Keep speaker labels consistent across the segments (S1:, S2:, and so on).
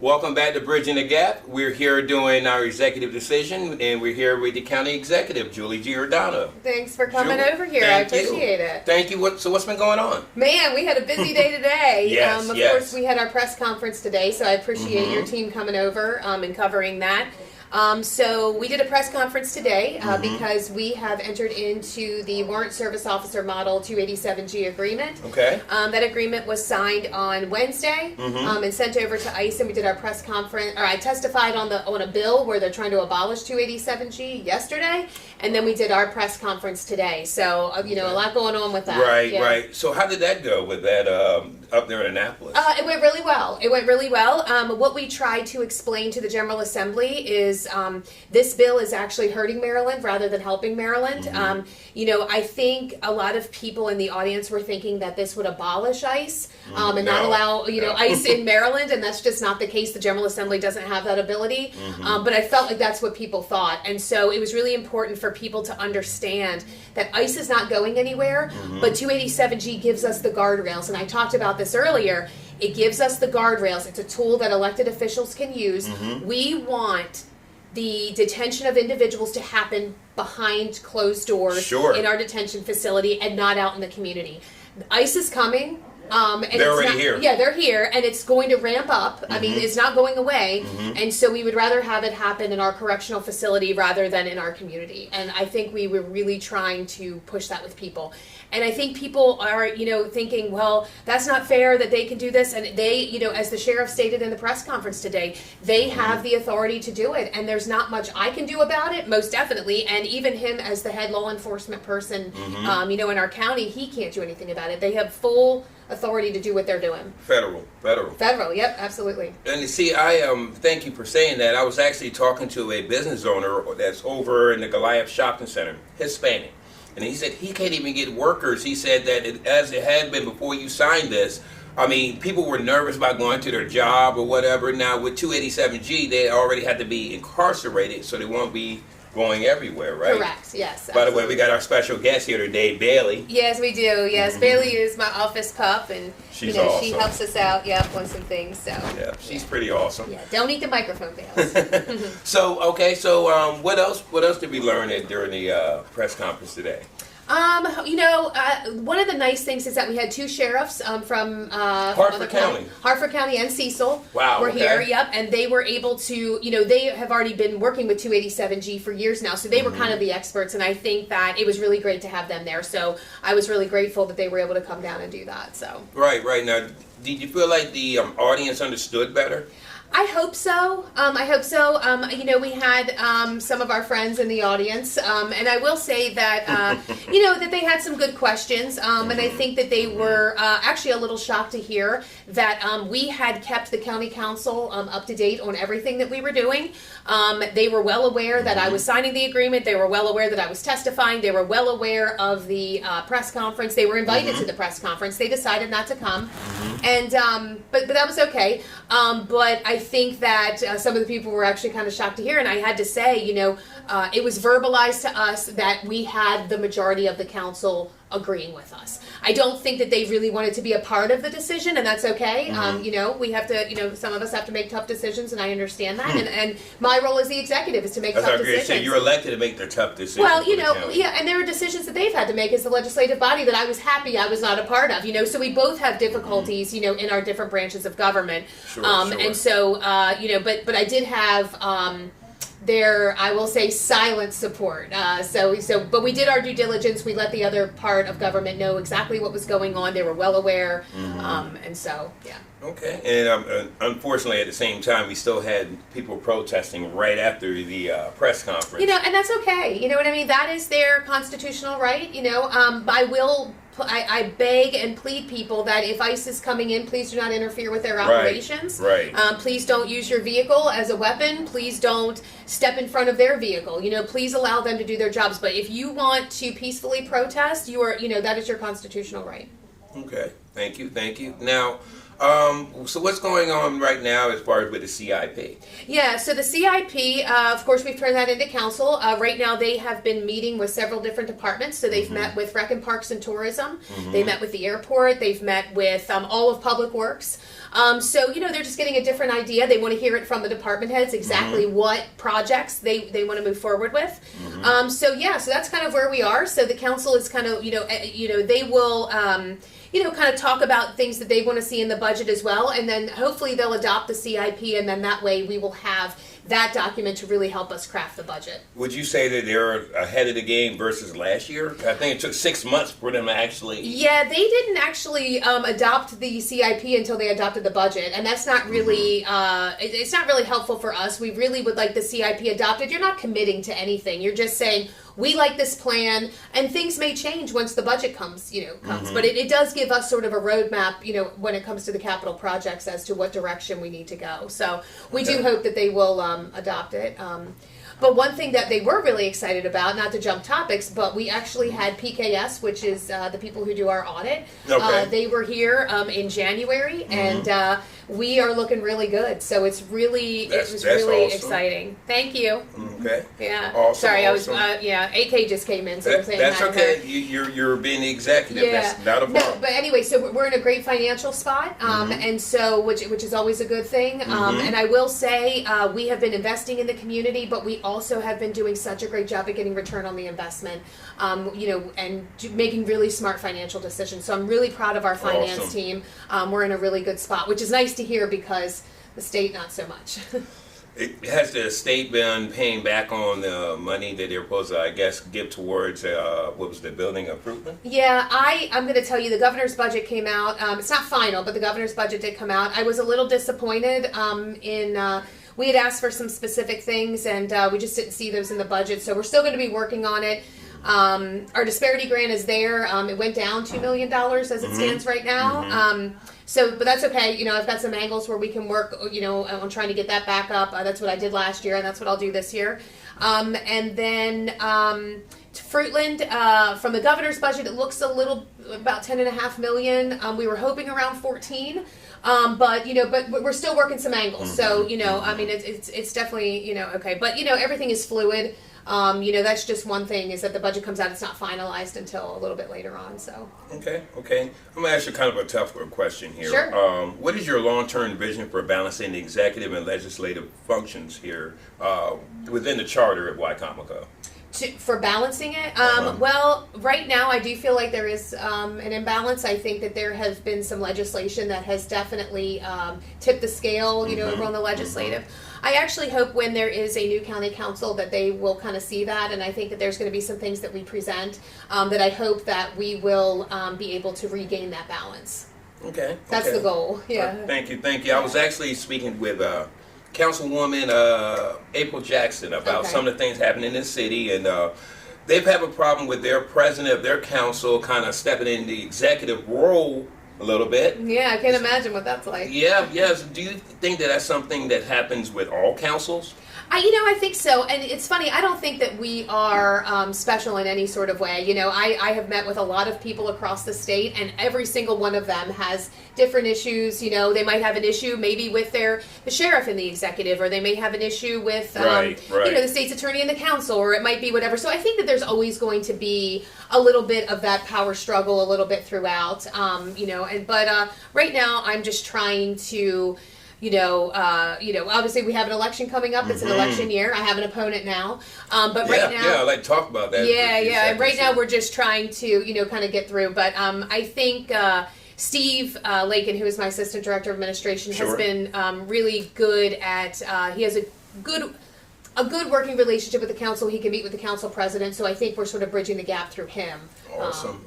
S1: Welcome back to Bridging the Gap. We're here doing our executive decision, and we're here with the county executive, Julie Giordano.
S2: Thanks for coming
S1: Julie,
S2: over here. I appreciate it.
S1: Thank you. So what's been going on?
S2: Man, we had a busy day today.
S1: Yes,
S2: Of
S1: yes.
S2: course, we had our press conference today, so I appreciate your team coming over and covering that. So we did a press conference today because we have entered into the Warrant Service Officer Model 287G agreement.
S1: Okay.
S2: That agreement was signed on Wednesday and sent over to ICE, and we did our press conference. Or I testified on a bill where they're trying to abolish 287G yesterday, and then we did our press conference today. So a lot going on with that.
S1: Right,
S2: Yeah.
S1: right. So how did that go with that up there in Annapolis?
S2: It went really well. What we tried to explain to the General Assembly is this bill is actually hurting Maryland rather than helping Maryland. I think a lot of people in the audience were thinking that this would abolish ICE and not allow ICE in Maryland, and that's just not the case. The General Assembly doesn't have that ability. But I felt like that's what people thought, and so it was really important for people to understand that ICE is not going anywhere, but 287G gives us the guardrails, and I talked about this earlier. It gives us the guardrails. It's a tool that elected officials can use. We want the detention of individuals to happen behind closed doors in our detention facility and not out in the community. ICE is coming. And
S1: they're already here.
S2: Yeah, they're here, and it's going to ramp up. I mean, it's not going away, and so we would rather have it happen in our correctional facility rather than in our community. And I think we were really trying to push that with people. And I think people are, thinking, well, that's not fair that they can do this. And they, as the sheriff stated in the press conference today, they have the authority to do it. And there's not much I can do about it, most definitely. And even him as the head law enforcement person, in our county, he can't do anything about it. They have full authority to do what they're doing. Federal, yep, absolutely.
S1: And you see, I thank you for saying that. I was actually talking to a business owner that's over in the Goliath Shopping Center, Hispanic. And he said he can't even get workers. He said that as it had been before you signed this, I mean, people were nervous about going to their job or whatever. Now with 287G, they already had to be incarcerated, so they won't be going everywhere, right?
S2: Correct, yes.
S1: By the way, we got our special guest here today, Bailey.
S2: Yes, we do. Yes, Bailey is my office pup, and
S1: she's awesome.
S2: She helps us out, on some things. So
S1: yeah, she's pretty awesome.
S2: Yeah, don't eat the microphone, Bales.
S1: So what else did we learn during the press conference today?
S2: One of the nice things is that we had two sheriffs from
S1: Hartford
S2: County and Cecil.
S1: Wow,
S2: were here, yep, and they were able to, they have already been working with 287G for years now, so they were kind of the experts, and I think that it was really great to have them there. So I was really grateful that they were able to come down and do that. So
S1: right now, did you feel like the audience understood better?
S2: I hope so. We had some of our friends in the audience, and I will say that that they had some good questions, and I think that they were actually a little shocked to hear that we had kept the county council up to date on everything that we were doing. They were well aware that I was signing the agreement. They were well aware that I was testifying. They were well aware of the press conference. They were invited to the press conference. They decided not to come, and but that was okay. But I think that some of the people were actually kind of shocked to hear, and I had to say, it was verbalized to us that we had the majority of the council agreeing with us. I don't think that they really wanted to be a part of the decision, and that's okay. We have to, some of us have to make tough decisions, and I understand that. And my role as the executive is to make tough decisions.
S1: So you're elected to make the tough decisions.
S2: Well, and there are decisions that they've had to make as the legislative body that I was happy I was not a part of. So we both have difficulties, in our different branches of government.
S1: Sure.
S2: And so, but I did have. I will say, silent support. But we did our due diligence. We let the other part of government know exactly what was going on. They were well aware, and so, yeah.
S1: Okay, and unfortunately, at the same time, we still had people protesting right after the press conference.
S2: And that's okay. You know what I mean? That is their constitutional right. I beg and plead people that if ICE is coming in, please do not interfere with their operations.
S1: Right.
S2: Please don't use your vehicle as a weapon. Please don't step in front of their vehicle. Please allow them to do their jobs. But if you want to peacefully protest, that is your constitutional right.
S1: Okay. Thank you. Now, So what's going on right now as far as with the CIP?
S2: Yeah, so the CIP, of course, we've turned that into council. Right now, they have been meeting with several different departments. So they've met with Rec and Parks and Tourism. They met with the airport. They've met with all of Public Works. So, they're just getting a different idea. They want to hear it from the department heads exactly what projects they want to move forward with. So that's kind of where we are. So the council is kind of, they will, kind of talk about things that they want to see in the budget as well. And then hopefully they'll adopt the CIP, and then that way we will have that document to really help us craft the budget.
S1: Would you say that they're ahead of the game versus last year? I think it took 6 months for them to actually...
S2: Yeah, they didn't actually adopt the CIP until they adopted the budget, and that's not really, it's not really helpful for us. We really would like the CIP adopted. You're not committing to anything. You're just saying, we like this plan, and things may change once the budget comes. But it does give us sort of a roadmap, when it comes to the capital projects as to what direction we need to go. So we do hope that they will adopt it. But one thing that they were really excited about, not to jump topics, but we actually had PKS, which is the people who do our audit.
S1: Okay.
S2: They were here in January, and we are looking really good. So it's really, it was really
S1: awesome.
S2: Exciting. Thank you.
S1: Okay.
S2: Yeah.
S1: Awesome,
S2: Sorry,
S1: awesome.
S2: I was, AK just came in, so I'm saying
S1: That's
S2: hi to
S1: okay.
S2: her.
S1: You're being the executive.
S2: Yeah.
S1: That's not a problem.
S2: No, but anyway, so we're in a great financial spot, and so which is always a good thing. And I will say we have been investing in the community, but we also have been doing such a great job at getting return on the investment, and making really smart financial decisions. So I'm really proud of our finance
S1: Awesome.
S2: team. We're in a really good spot, which is nice to hear because the state not so much.
S1: Has the state been paying back on the money that they're supposed to, I guess, give towards, what was the building improvement?
S2: Yeah, I'm going to tell you, the governor's budget came out. It's not final, but the governor's budget did come out. I was a little disappointed we had asked for some specific things, and we just didn't see those in the budget. So we're still going to be working on it. Our disparity grant is there. It went down $2 million as it stands right now. But that's okay. I've got some angles where we can work, on trying to get that back up. That's what I did last year, and that's what I'll do this year. And then Fruitland, from the governor's budget, it looks a little, about $10.5 million. We were hoping around 14. But we're still working some angles. So, it's definitely, okay. But, everything is fluid. That's just one thing, is that the budget comes out, it's not finalized until a little bit later on, so.
S1: Okay. I'm going to ask you kind of a tougher question here.
S2: Sure.
S1: What is your long-term vision for balancing the executive and legislative functions here within the charter at Wycomico?
S2: For balancing it? Well, right now I do feel like there is an imbalance. I think that there has been some legislation that has definitely tipped the scale, over on the legislative. I actually hope when there is a new county council that they will kind of see that, and I think that there's going to be some things that we present that I hope that we will be able to regain that balance.
S1: Okay.
S2: That's the goal, yeah.
S1: Thank you. I was actually speaking with Councilwoman April Jackson about some of the things happening in the city, and they've had a problem with their president of their council kind of stepping in the executive role a little bit.
S2: Yeah, I can't imagine what that's like.
S1: Yes. Do you think that that's something that happens with all councils?
S2: I think so, and it's funny, I don't think that we are special in any sort of way. I have met with a lot of people across the state, and every single one of them has different issues. They might have an issue maybe with the sheriff in the executive, or they may have an issue with the state's attorney in the council, or it might be whatever. So I think that there's always going to be a little bit of that power struggle a little bit throughout, but right now I'm just trying to obviously we have an election coming up. It's an election year. I have an opponent now. But right now...
S1: I'd like to talk about that.
S2: Yeah. Right now we're just trying to, kind of get through. But I think Steve Lakin, who is my assistant director of administration, has been really good at... he has a good working relationship with the council. He can meet with the council president, so I think we're sort of bridging the gap through him.
S1: Awesome.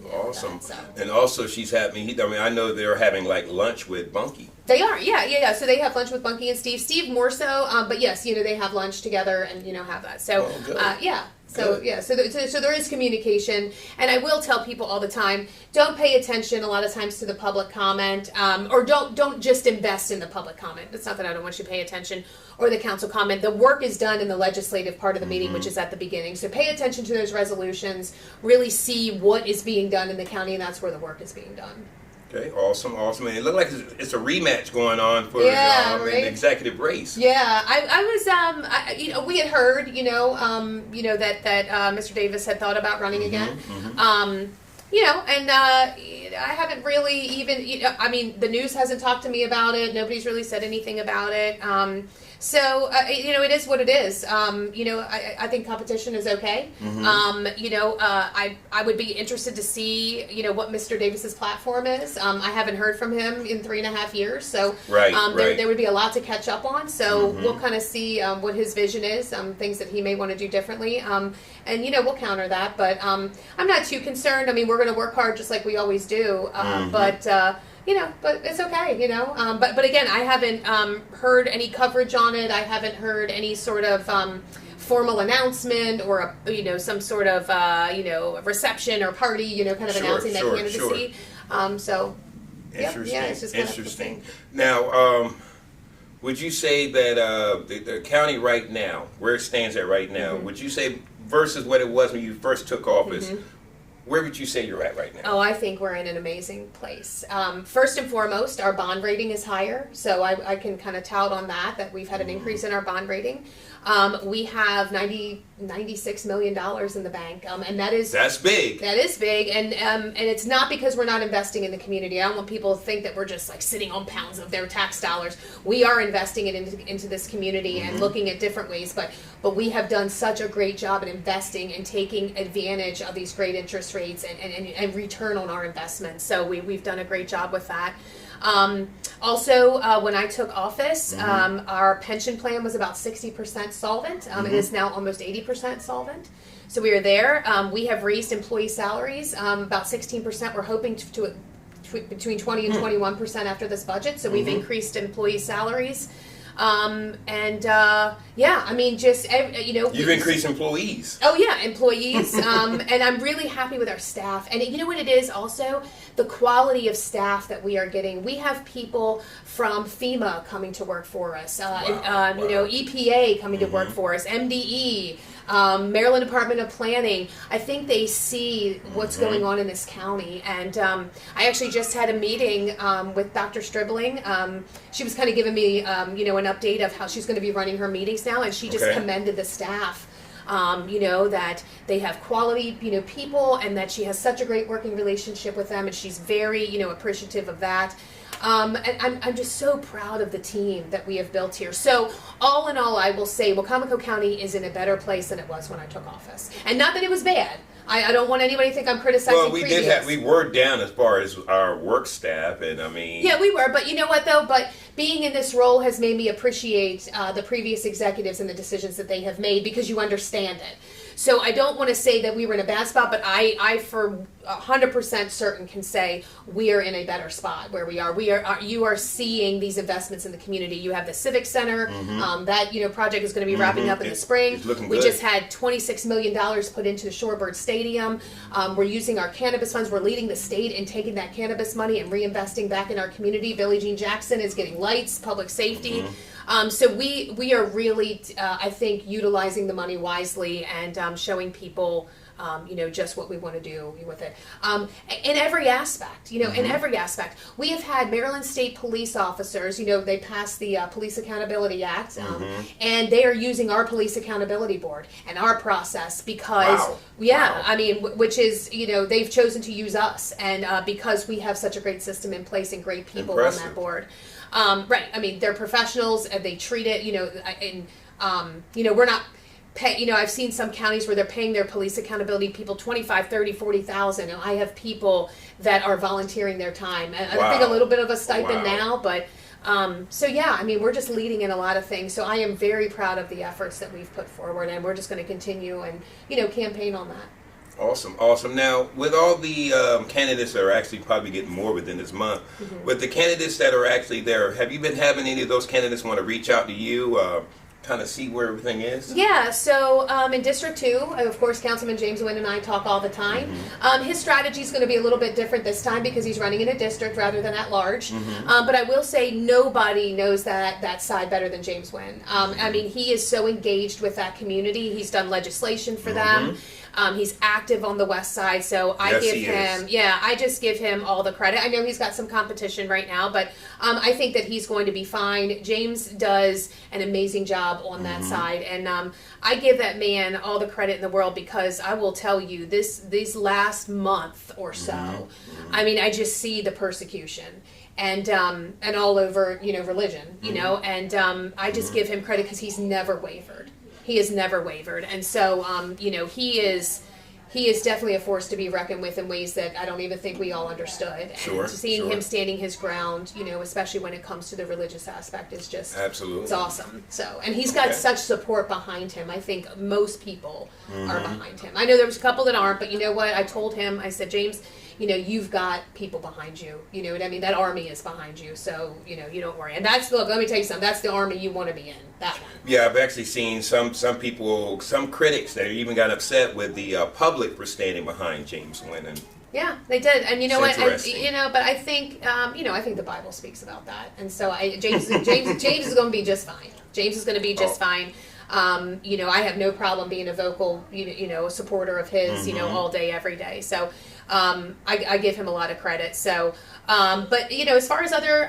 S2: So.
S1: And also she's had me, I know they're having like lunch with Bunky.
S2: They are, yeah. So they have lunch with Bunky and Steve. Steve more so, but yes, they have lunch together and, have that. So, yeah. So there is communication, and I will tell people all the time, don't pay attention a lot of times to the public comment, or don't just invest in the public comment. It's not that I don't want you to pay attention, or the council comment. The work is done in the legislative part of the meeting, which is at the beginning. So pay attention to those resolutions, really see what is being done in the county, and that's where the work is being done.
S1: Okay, awesome, awesome. And it looked like it's a rematch going on for
S2: Yeah,
S1: in
S2: right?
S1: the executive race.
S2: Yeah, I was, we had heard, that Mr. Davis had thought about running again. And I haven't really even, the news hasn't talked to me about it. Nobody's really said anything about it. It is what it is. I think competition is okay. I would be interested to see, what Mr. Davis's platform is. I haven't heard from him in 3.5 years, so
S1: Right.
S2: there would be a lot to catch up on. So we'll kind of see what his vision is, things that he may want to do differently, and we'll counter that. But I'm not too concerned. I mean, we're going to work hard just like we always do. But it's okay, But again, I haven't heard any coverage on it. I haven't heard any sort of formal announcement or some sort of reception or party, kind of announcing that candidacy.
S1: Interesting.
S2: Yeah, it's just kind of
S1: Interesting. Now, would you say that the county right now, where it stands at right now, would you say versus what it was when you first took office? Where would you say you're at right now?
S2: Oh, I think we're in an amazing place. First and foremost, our bond rating is higher, so I can kind of tout on that we've had an increase in our bond rating. We have $96 million in the bank, and
S1: that's big.
S2: That is big, and it's not because we're not investing in the community. I don't want people to think that we're just like sitting on pounds of their tax dollars. We are investing it into this community and looking at different ways, but we have done such a great job at investing and taking advantage of these great interest rates and return on our investments. So we've done a great job with that. When I took office, our pension plan was about 60% solvent. It is now almost 80% solvent. So we are there. We have raised employee salaries about 16%. We're hoping to between 20 and 21% after this budget. So we've increased employee salaries.
S1: You've increased employees.
S2: Oh yeah, employees. And I'm really happy with our staff. And you know what it is also? The quality of staff that we are getting. We have people from FEMA coming to work for us. EPA coming to work for us. MDE. Maryland Department of Planning. I think they see what's going on in this county, and I actually just had a meeting with Dr. Stribling. She was kind of giving me, an update of how she's going to be running her meetings now, and she just commended the staff. That they have quality, people, and that she has such a great working relationship with them, and she's very, appreciative of that. And I'm just so proud of the team that we have built here. So all in all, I will say Wacomico County is in a better place than it was when I took office. And not that it was bad. I don't want anybody to think I'm criticizing
S1: Well, we were down as far as our work staff, and I mean...
S2: Yeah, we were, but you know what, though? But being in this role has made me appreciate the previous executives and the decisions that they have made because you understand it. So I don't want to say that we were in a bad spot, but I for 100% certain can say we are in a better spot where we are. You are seeing these investments in the community. You have the Civic Center. That project is going to be wrapping up in the spring.
S1: It's looking
S2: we
S1: good.
S2: just had $26 million put into the Shorebird Stadium. We're using our cannabis funds. We're leading the state in taking that cannabis money and reinvesting back in our community. Billie Jean Jackson is getting lights, public safety. So we are really, I think, utilizing the money wisely and showing people, just what we want to do with it. In every aspect, in every aspect. We have had Maryland State police officers, they passed the Police Accountability Act, and they are using our Police Accountability Board and our process because, which is, they've chosen to use us, and because we have such a great system in place and great people on that board. Right. I mean, they're professionals and they treat it, we're not pay, I've seen some counties where they're paying their police accountability people 25, 30, 40,000. And I have people that are volunteering their time. And I think a little bit of a stipend now, but we're just leading in a lot of things. So I am very proud of the efforts that we've put forward, and we're just going to continue and, campaign on that.
S1: Awesome. Now, with all the candidates that are actually probably getting more within this month, with the candidates that are actually there, have you been having any of those candidates want to reach out to you, kind of see where everything is?
S2: Yeah, so in District 2, of course, Councilman James Nguyen and I talk all the time. His strategy is going to be a little bit different this time because he's running in a district rather than at large. But I will say nobody knows that side better than James Nguyen. I mean, he is so engaged with that community. He's done legislation for them. He's active on the West Side, so I just give him all the credit. I know he's got some competition right now, but I think that he's going to be fine. James does an amazing job on that side, and I give that man all the credit in the world because I will tell you, these last month or so, I mean, I just see the persecution. And all over, religion, and I just give him credit because he's never wavered. He has never wavered, and so he is definitely a force to be reckoned with in ways that I don't even think we all understood. And seeing him standing his ground, especially when it comes to the religious aspect, is just
S1: absolutely, it's
S2: awesome. So, and he's got such support behind him. I think most people are behind him. I know there was a couple that aren't, but you know what? I told him, I said, James, you've got people behind you. You know what I mean? That army is behind you, so you don't worry. And look, let me tell you something. That's the army you want to be in. That one.
S1: Yeah, I've actually seen some people, some critics that even got upset with the public for standing behind James Nguyen. And
S2: yeah, they did, and you know what? But I think I think the Bible speaks about that, and so James is going to be just fine. James is going to be just fine. I have no problem being a vocal, a supporter of his, all day, every day. So I give him a lot of credit. So, but as far as other,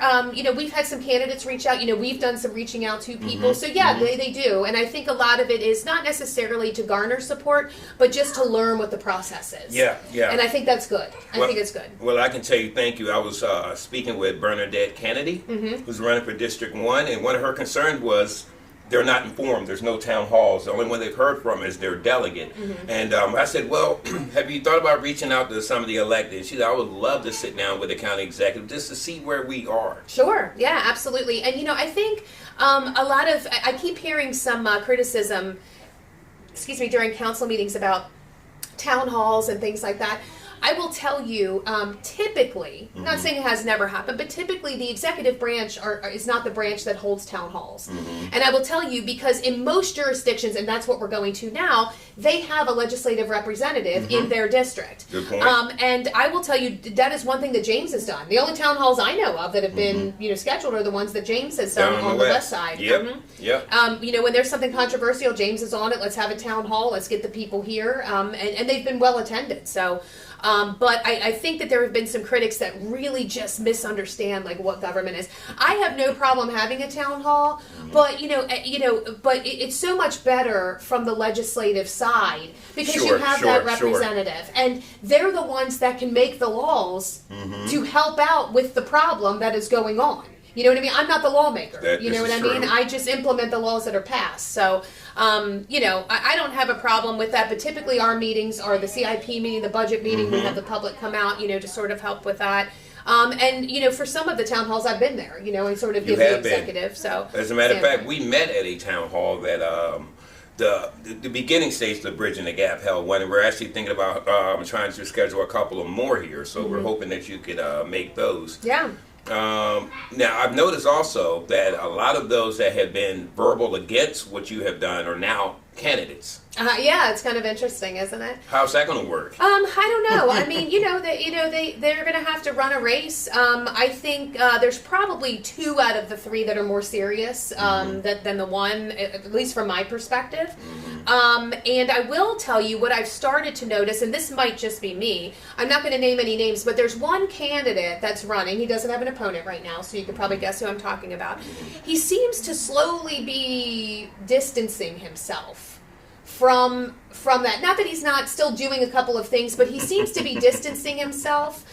S2: we've had some candidates reach out. We've done some reaching out to people. So yeah, they do, and I think a lot of it is not necessarily to garner support, but just to learn what the process is.
S1: Yeah.
S2: And I think that's good. I think it's good.
S1: Well, I can tell you, thank you. I was speaking with Bernadette Kennedy, who's running for District 1, and one of her concerns was they're not informed. There's no town halls. The only one they've heard from is their delegate. And I said, well, have you thought about reaching out to some of the elected? She said, I would love to sit down with the county executive just to see where we are.
S2: Sure. Yeah, absolutely. And, I think a lot of, I keep hearing some criticism, during council meetings about town halls and things like that. I will tell you, typically, not saying it has never happened, but typically the executive branch is not the branch that holds town halls. And I will tell you, because in most jurisdictions, and that's what we're going to now, they have a legislative representative in their district.
S1: Good point.
S2: And I will tell you, that is one thing that James has done. The only town halls I know of that have been scheduled are the ones that James has done on the west side. When there's something controversial, James is on it. Let's have a town hall. Let's get the people here. And they've been well attended. So. But I think that there have been some critics that really just misunderstand what government is. I have no problem having a town hall, but it's so much better from the legislative side because you have that representative, and they're the ones that can make the laws to help out with the problem that is going on. You know what I mean? I'm not the lawmaker. You know what I mean? I just implement the laws that are passed. So, I don't have a problem with that. But typically our meetings are the CIP meeting, the budget meeting. We have the public come out, to sort of help with that. And, for some of the town halls, I've been there, and sort of give the executive. So,
S1: as a matter of fact, we met at a town hall that the beginning stage of the Bridging the Gap held one, and we're actually thinking about trying to schedule a couple of more here. So we're hoping that you could make those.
S2: Yeah.
S1: Now, I've noticed also that a lot of those that have been verbal against what you have done are now candidates.
S2: Yeah, it's kind of interesting, isn't it?
S1: How's that going to work?
S2: I don't know. I mean, they're going to have to run a race. I think there's probably 2 out of the 3 that are more serious than the one, at least from my perspective. And I will tell you what I've started to notice, and this might just be me. I'm not going to name any names, but there's one candidate that's running. He doesn't have an opponent right now, so you could probably guess who I'm talking about. He seems to slowly be distancing himself from that. Not that he's not still doing a couple of things, but he seems to be distancing himself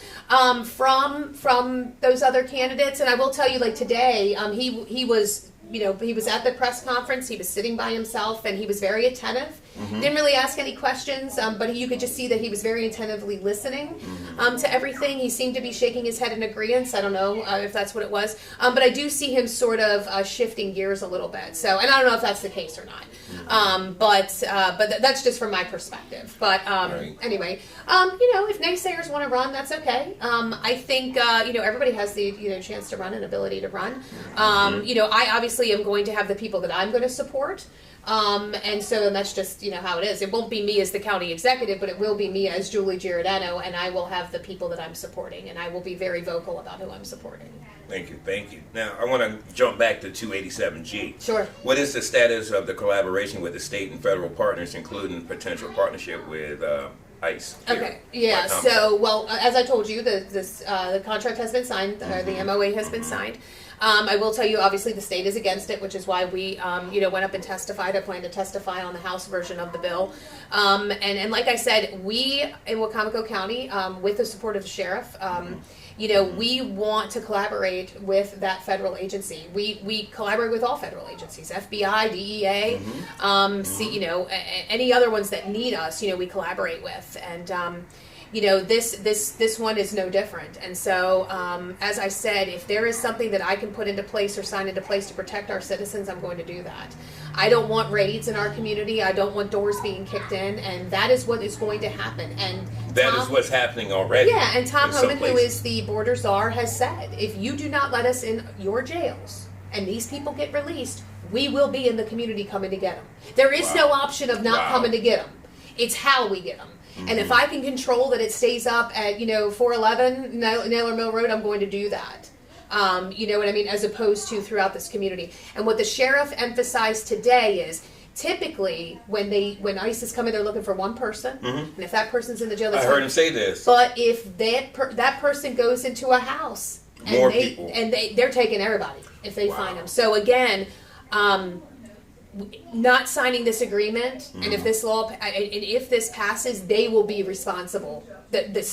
S2: from those other candidates. And I will tell you, today, he was he was at the press conference. He was sitting by himself, and he was very attentive. Didn't really ask any questions, but you could just see that he was very attentively listening to everything. He seemed to be shaking his head in agreement. I don't know if that's what it was, but I do see him sort of shifting gears a little bit. So, and I don't know if that's the case or not. But that's just from my perspective. But
S1: Right.
S2: anyway, if naysayers want to run, that's okay. I think everybody has the chance to run and ability to run. I obviously am going to have the people that I'm going to support. And that's just, how it is. It won't be me as the county executive, but it will be me as Julie Giordano, and I will have the people that I'm supporting, and I will be very vocal about who I'm supporting.
S1: Thank you. Now, I want to jump back to 287G.
S2: Sure.
S1: What is the status of the collaboration with the state and federal partners, including potential partnership with ICE? here?
S2: Okay. Yeah.
S1: By Comic-Con?
S2: So, as I told you, the contract has been signed. The MOA has been signed. I will tell you, obviously, the state is against it, which is why we, went up and testified. I plan to testify on the House version of the bill. And like I said, we in Wacomico County, with the support of the sheriff, we want to collaborate with that federal agency. We collaborate with all federal agencies, FBI, DEA, any other ones that need us. We collaborate with, and this one is no different. And so, as I said, if there is something that I can put into place or sign into place to protect our citizens, I'm going to do that. I don't want raids in our community. I don't want doors being kicked in, and that is what is going to happen. And
S1: that is what's happening already.
S2: Yeah, and Tom
S1: in some
S2: Homan, who
S1: places.
S2: is the border czar, has said, if you do not let us in your jails and these people get released, we will be in the community coming to get them. There is no option of not coming to get them. It's how we get them. And if I can control that it stays up at 411 Naylor Mill Road, I'm going to do that. You know what I mean? As opposed to throughout this community. And what the sheriff emphasized today is typically when ICE is coming, they're looking for one person, and if that person's in the jail,
S1: I heard him say this.
S2: But if that person goes into a house,
S1: More people.
S2: they're taking everybody if they find them. So again, not signing this agreement, and if this law and if this passes, they will be responsible. The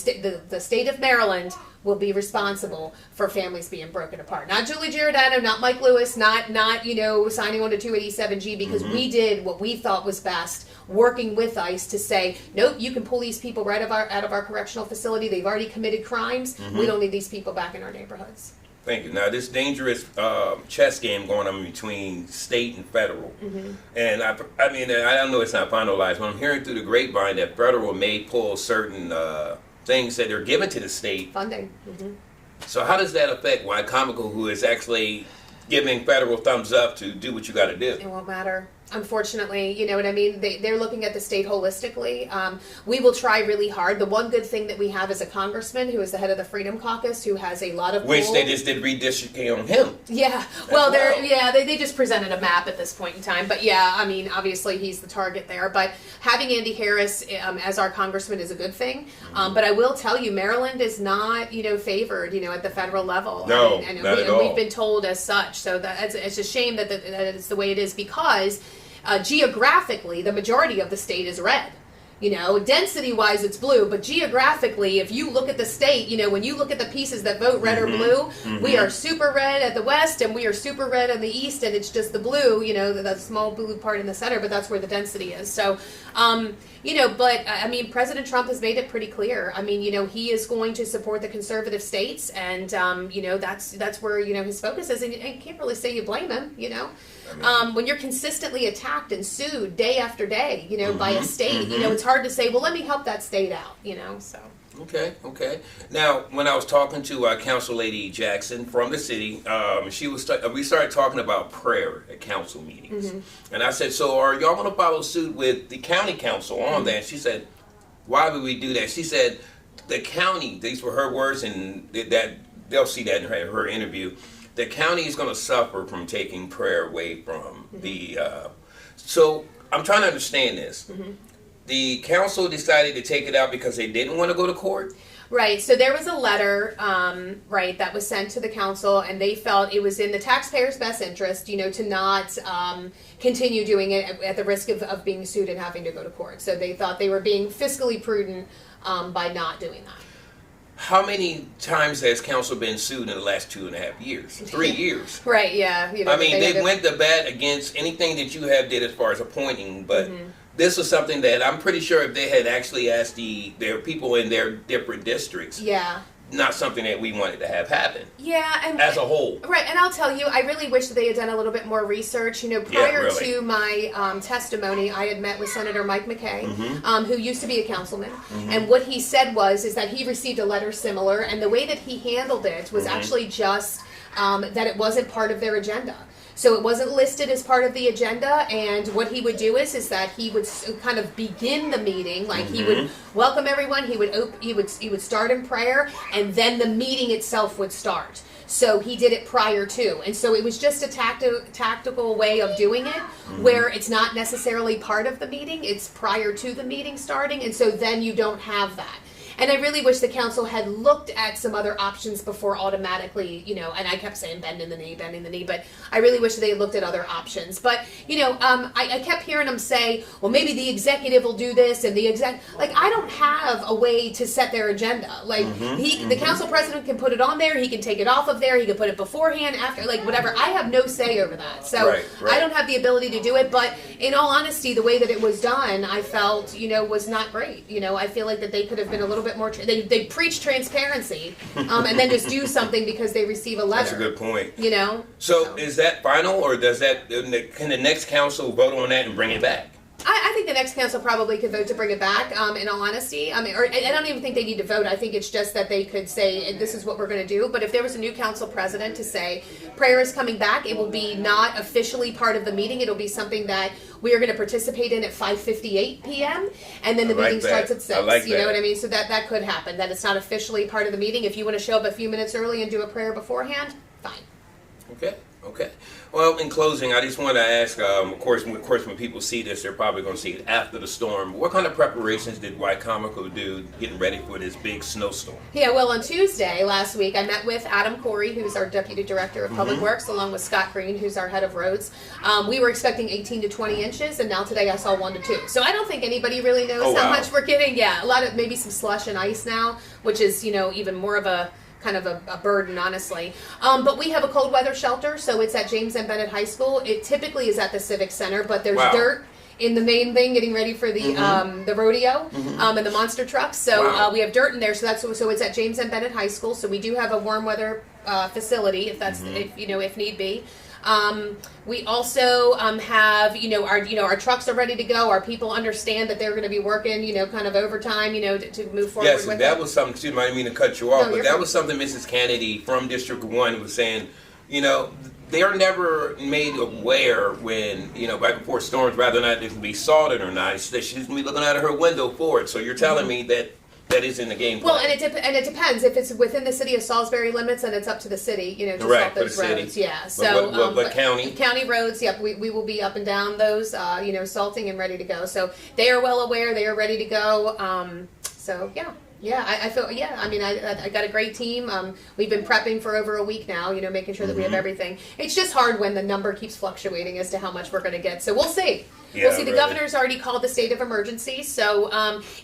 S2: state of Maryland will be responsible for families being broken apart. Not Julie Giordano, not Mike Lewis, not signing on to 287G, because we did what we thought was best, working with ICE to say, nope, you can pull these people right out of our correctional facility. They've already committed crimes. We don't need these people back in our neighborhoods.
S1: Thank you. Now, this dangerous chess game going on between state and federal, and I don't know, it's not finalized, but I'm hearing through the grapevine that federal may pull certain things that are given to the state.
S2: Funding.
S1: So how does that affect Comical, who is actually giving federal thumbs up to do what you got to do?
S2: It won't matter. Unfortunately, you know what I mean? They're looking at the state holistically. We will try really hard. The one good thing that we have is a congressman who is the head of the Freedom Caucus, who has a lot of
S1: Which
S2: pull.
S1: they just did redistricting on him.
S2: Yeah, well,
S1: Wow.
S2: they just presented a map at this point in time. But yeah, I mean, obviously he's the target there. But having Andy Harris as our congressman is a good thing. But I will tell you, Maryland is not, favored, at the federal level.
S1: No,
S2: and
S1: not at all.
S2: we've been told as such. So it's a shame that it's the way it is, because geographically, the majority of the state is red. Density-wise, it's blue, but geographically, if you look at the state, when you look at the pieces that vote red or blue, we are super red at the west, and we are super red on the east, and it's just the blue, the small blue part in the center, but that's where the density is. So, but I mean, President Trump has made it pretty clear. I mean, he is going to support the conservative states, and that's where his focus is, and you can't really say you blame him. When you're consistently attacked and sued day after day, by a state, it's hard to say, well, let me help that state out, so.
S1: Okay. Now, when I was talking to Council Lady Jackson from the city, we started talking about prayer at council meetings. And I said, so are y'all going to follow suit with the county council on that? She said, why would we do that? She said, the county, these were her words, and that they'll see that in her interview, the county is going to suffer from taking prayer away from the... So I'm trying to understand this. The council decided to take it out because they didn't want to go to court?
S2: Right. So there was a letter, that was sent to the council, and they felt it was in the taxpayers' best interest, to not continue doing it at the risk of being sued and having to go to court. So they thought they were being fiscally prudent by not doing that.
S1: How many times has council been sued in the last 2.5 years? 3 years.
S2: Right, yeah.
S1: I mean, they went to bat against anything that you have did as far as appointing, but this was something that I'm pretty sure if they had actually asked their people in their different districts,
S2: Yeah.
S1: not something that we wanted to have happen
S2: Yeah, and
S1: as a whole.
S2: right, and I'll tell you, I really wish that they had done a little bit more research. You know, prior
S1: really.
S2: to my testimony, I had met with Senator Mike McKay, who used to be a councilman, and what he said is that he received a letter similar, and the way that he handled it was actually just that it wasn't part of their agenda. So it wasn't listed as part of the agenda, and what he would do is that he would kind of begin the meeting, like he would welcome everyone, he would start in prayer, and then the meeting itself would start. So he did it prior to, and so it was just a tactical way of doing it, where it's not necessarily part of the meeting, it's prior to the meeting starting, and so then you don't have that. And I really wish the council had looked at some other options before automatically, you know, and I kept saying bending the knee, but I really wish they had looked at other options. But, you know, I kept hearing them say, well, maybe the executive will do this, and I don't have a way to set their agenda. Like, the council president can put it on there, he can take it off of there, he can put it beforehand, after, like, whatever. I have no say over that. So
S1: Right.
S2: I don't have the ability to do it, but in all honesty, the way that it was done, I felt, you know, was not great. You know, I feel like that they could have been a little bit more, they preach transparency, and then just do something because they receive a letter.
S1: That's a good point.
S2: You know?
S1: So is that final, or can the next council vote on that and bring it back?
S2: I think the next council probably could vote to bring it back, in all honesty. I mean, I don't even think they need to vote. I think it's just that they could say, this is what we're going to do. But if there was a new council president to say, prayer is coming back, it will be not officially part of the meeting. It'll be something that we are going to participate in at 5:58 p.m. And then the meeting starts at 6. You know what I mean? So that could happen, that it's not officially part of the meeting. If you want to show up a few minutes early and do a prayer beforehand, fine.
S1: Okay. Well, in closing, I just want to ask, of course, when people see this, they're probably going to see it after the storm. What kind of preparations did Wicomico do getting ready for this big snowstorm?
S2: Yeah, well, on Tuesday last week, I met with Adam Corey, who's our Deputy Director of Public Works, along with Scott Green, who's our Head of Roads. We were expecting 18 to 20 inches, and now today I saw 1 to 2. So I don't think anybody really knows how much we're getting. Yeah, a lot of, maybe some slush and ice now, which is, you know, even more of a kind of a burden, honestly. But we have a cold weather shelter, so it's at James M. Bennett High School. It typically is at the Civic Center, but there's dirt in the main thing, getting ready for the rodeo and the monster trucks. So we have dirt in there. So it's at James M. Bennett High School. So we do have a warm weather facility, if that's if need be. We also have, our trucks are ready to go. Our people understand that they're going to be working, kind of overtime, to move forward.
S1: Yes,
S2: with
S1: that
S2: it.
S1: was something, excuse me, I didn't mean to cut you off,
S2: No,
S1: but
S2: you're
S1: that
S2: fine.
S1: was something Mrs. Kennedy from District 1 was saying, they are never made aware when, right before storms, whether or not it can be salted or not. She's going to be looking out of her window for it. So you're telling me that is in the game plan.
S2: Well, and it depends. If it's within the city of Salisbury limits, and it's up to the city, to
S1: Correct,
S2: salt those
S1: for the
S2: roads.
S1: city.
S2: Yeah.
S1: But
S2: So,
S1: what county?
S2: County roads. Yep. We will be up and down those, salting and ready to go. So they are well aware. They are ready to go. So yeah. Yeah, I feel, I mean, I got a great team. We've been prepping for over a week now, making sure that we have everything. It's just hard when the number keeps fluctuating as to how much we're going to get. So we'll see.
S1: Yeah,
S2: we'll see. The
S1: really.
S2: governor's already called the state of emergency. So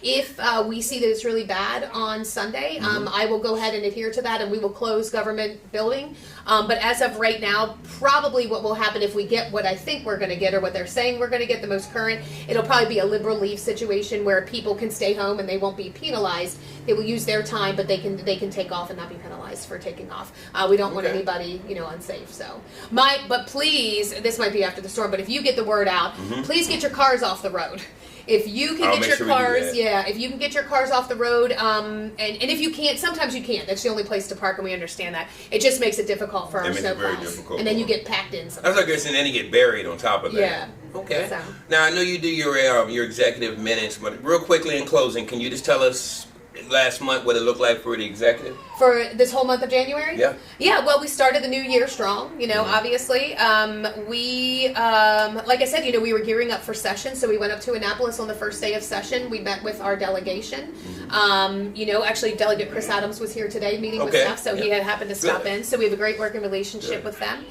S2: if we see that it's really bad on Sunday, I will go ahead and adhere to that, and we will close government building. But as of right now, probably what will happen if we get what I think we're going to get, or what they're saying we're going to get, the most current, it'll probably be a liberal leave situation where people can stay home and they won't be penalized. They will use their time, but they can take off and not be penalized for taking off. We don't want anybody, unsafe. So but please, this might be after the storm, but if you get the word out, please get your cars off the road. If you can get your cars, if you can get your cars off the road, and if you can't, sometimes you can't. That's the only place to park, and we understand that. It just makes it difficult for our snowplows. And then you get packed in sometimes.
S1: I was like, and then you get buried on top of that.
S2: Yeah.
S1: Okay.
S2: So.
S1: Now, I know you do your executive minutes, but real quickly in closing, can you just tell us last month what it looked like for the executive?
S2: For this whole month of January?
S1: Yeah.
S2: Yeah, well, we started the new year strong, obviously. We, like I said, we were gearing up for session, so we went up to Annapolis on the first day of session. We met with our delegation. Actually, Delegate Chris Adams was here today meeting with staff, so he had happened to stop in. So we have a great working relationship with them.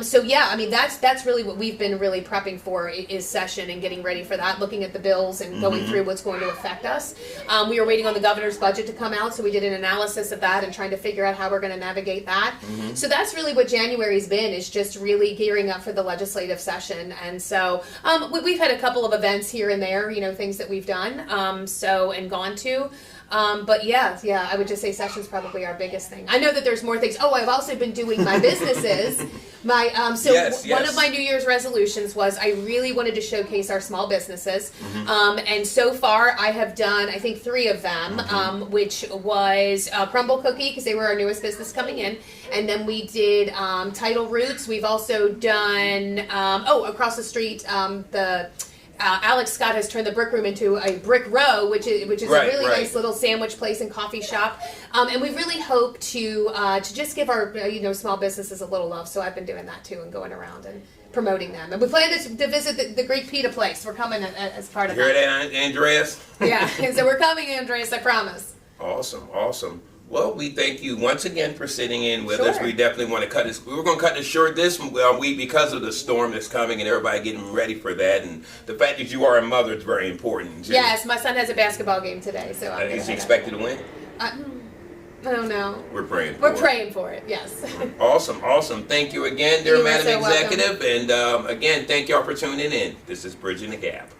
S2: So yeah, I mean that's really what we've been really prepping for is session and getting ready for that, looking at the bills and going through what's going to affect us. We were waiting on the governor's budget to come out, so we did an analysis of that and trying to figure out how we're going to navigate that. So that's really what January's been, is just really gearing up for the legislative session. And so we've had a couple of events here and there, you know, things that we've done, and gone to. But yeah, I would just say session's probably our biggest thing. I know that there's more things. Oh, I've also been doing my businesses. One of my New Year's resolutions was I really wanted to showcase our small businesses. And so far I have done, I think, 3 of them, which was Crumble Cookie, because they were our newest business coming in. And then we did Title Roots. We've also done, across the street, Alex Scott has turned the Brick Room into a Brick Row, which is a really nice little sandwich place and coffee shop. And we really hope to just give our small businesses a little love. So I've been doing that too and going around and promoting them. And we plan to visit the Greek Pita place. We're coming as part of that.
S1: Hear that, Andreas?
S2: Yeah, and so we're coming, Andreas. I promise.
S1: Awesome. Well, we thank you once again for sitting in with
S2: Sure.
S1: us. We definitely want to cut this. We were going to cut this short this week because of the storm that's coming and everybody getting ready for that. And the fact that you are a mother is very important, too.
S2: Yes, my son has a basketball game today, so I'm
S1: Is he expected to win?
S2: I don't know.
S1: We're praying for
S2: We're
S1: it.
S2: praying for it, yes.
S1: Awesome. Thank you again, dear
S2: You are
S1: Madam
S2: so welcome.
S1: Executive. And again, thank y'all for tuning in. This is Bridging the Gap.